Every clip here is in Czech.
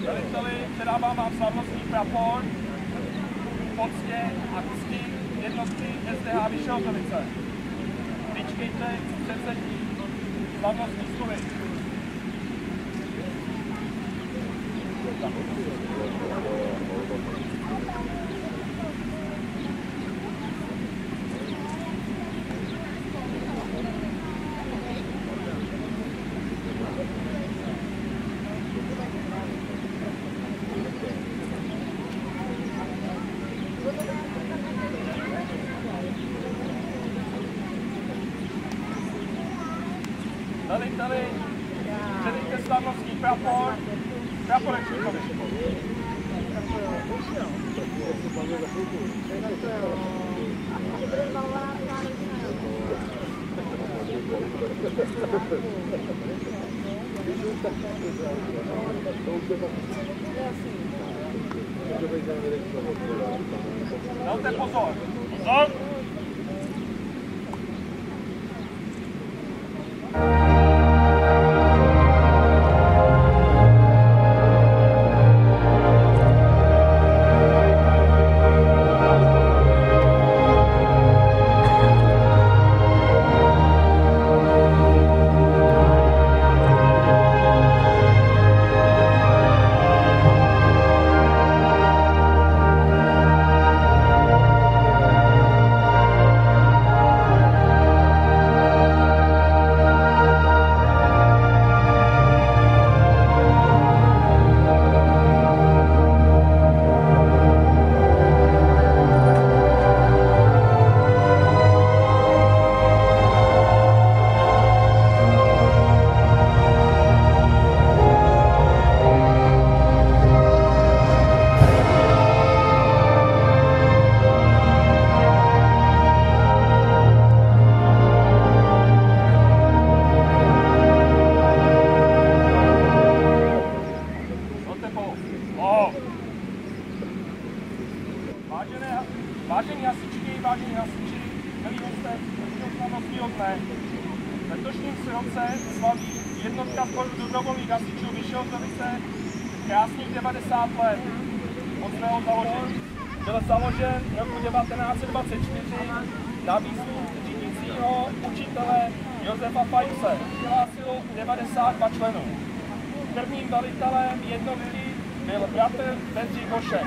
Veliteli, předávám vám slavnostní prapor, poctě a cti jednotky SDH Vyšehořelice. Vyčkejte předsední slavnostní slovy. Veliteli, předejte slavnostní prapor, praporečníkovi. Dejte pozor. Pozor! Vážení hasiči, milí hosté slavnostního dne, v letošním roce slaví jednotka sboru dobrovolných hasičů Vyšehořelice krásných 90 let od svého založení. Byl založen roku 1924 na výzvu řídícího učitele Josefa Fajse. Přihlásilo 92 členů. Prvním velitelem jednotky byl bratr Bedřich Hošek.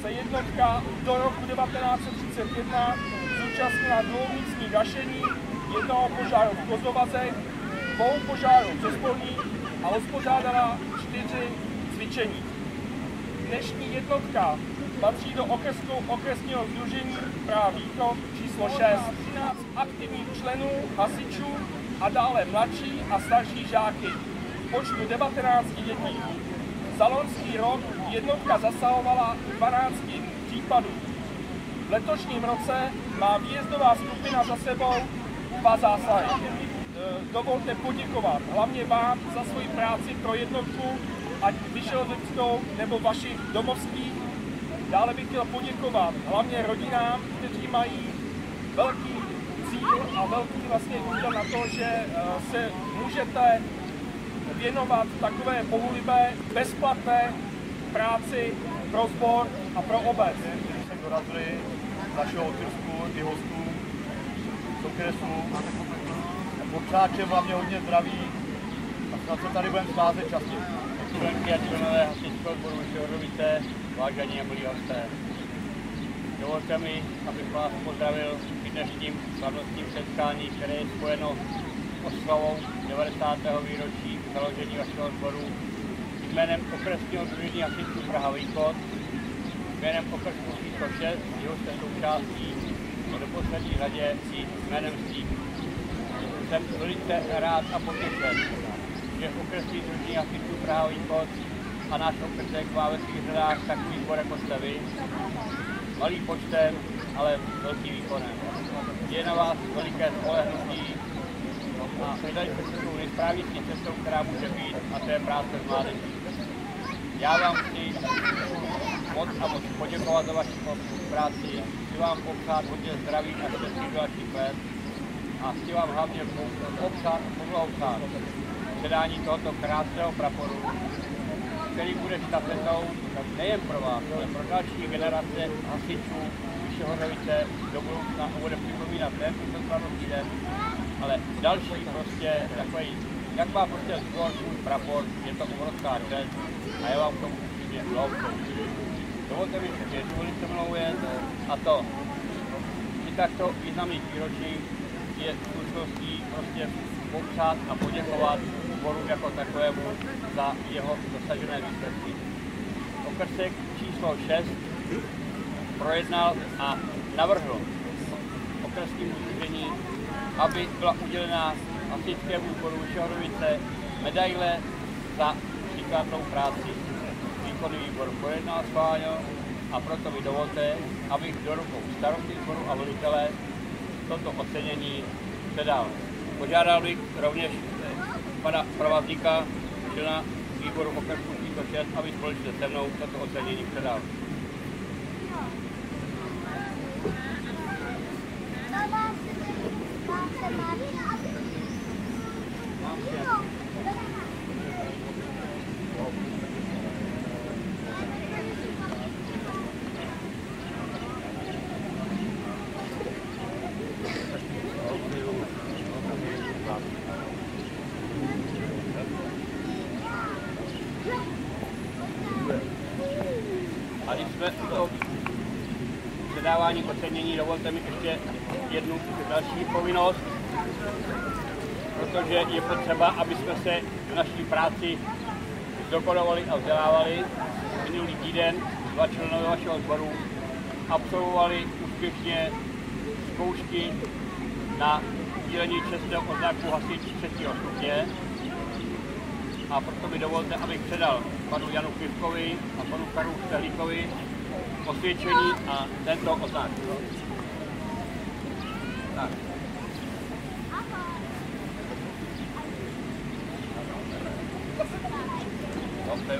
Se jednotka do roku 1931 zúčastnila 2 místních gašení, 1 požáru v Kozlovazech, 2 požárů v Přespolí a uspořádala 4 cvičení. Dnešní jednotka patří do okresního sdružení Praha Východ číslo 6. 13 aktivních členů, hasičů a dále mladší a starší žáky v počtu 19 dětí. Za loňský rok jednotka zasahovala 12 případů. V letošním roce má výjezdová skupina za sebou 2 zásahy. Dovolte poděkovat hlavně vám za svoji práci pro jednotku, ať vyšehořelickou nebo vašich domovských. Dále bych chtěl poděkovat hlavně rodinám, kteří mají velký cíl a velký úděl na to, že se můžete věnovat takové bohulibé, bezplatné práci pro sbor a pro obec. Jsem dorazili z našeho okrsku i hostů z okresu, Popřát hlavně hodně zdraví a snad se tady budeme scházet častěji. Členky a členové hasičského sboru Vyšehorovice, vážení a milí hosté. Dovolte mi, abych vás pozdravil při dnešním slavnostním setkání, které je spojeno s oslavou 90. výročí založení vašeho sboru jménem okresního sdružení hasičů Praha Východ, jménem okresku číslo 6, jeho jste součástí a do poslední řadě i jménem svým. Jsem velice rád a potěšen, že okresní sdružení hasičů Praha Východ a náš okresek má ve svých řadách takový sbor jako jste vy, malý počtem, ale velký výkonem. Je na vás veliké spolehnutí a vydali jste se tou nejsprávnější cestou, která může být, a to je práce s mládeží. Já vám chci moc poděkovat za vaši práci, chci vám popřát hodně zdraví a štěstí do vašich let a chci vám hlavně poblahopřát předání tohoto krásného praporu, který bude štafetou nejen pro vás, ale pro další generace hasičů Vyšehorovice do budoucna a bude připomínat ten slavnostní den, ale další prostě takový, jak má prostě zbor svůj prapor, je to obrovská čest a já vám k tomu určitě blahopřeji. Dovolte mi jednu velice milou věc, a to při takto významných výročích je slušností prostě popřát a poděkovat sboru jako takovému za jeho dosažené výsledky. Okrsek číslo 6 projednal a navrhl okresnímu sdružení, aby byla udělena hasičskému sboru Vyšehorovice medaile za příkladnou práci. Výkonný výbor projednal schválně a proto mi dovolte, abych do rukou starosty sboru a velitele toto ocenění předal. Požádal bych rovněž pana provazníka, člena výboru okresku číslo 6, aby společně se mnou toto ocenění předal. A když jsme to předávání ocenění, dovolte mi ještě jednu další povinnost, protože je potřeba, aby jsme se v naší práci zdokonalovali a vzdělávali. Minulý týden 2 členové vašeho sboru absolvovali úspěšně zkoušky na udělení čestného oznaku hasič 3. stupně. A proto mi dovolte, abych předal panu Janu Pivkovi a panu Karlu Stehlíkovi osvědčení a tento oznak. Tak. Dobře.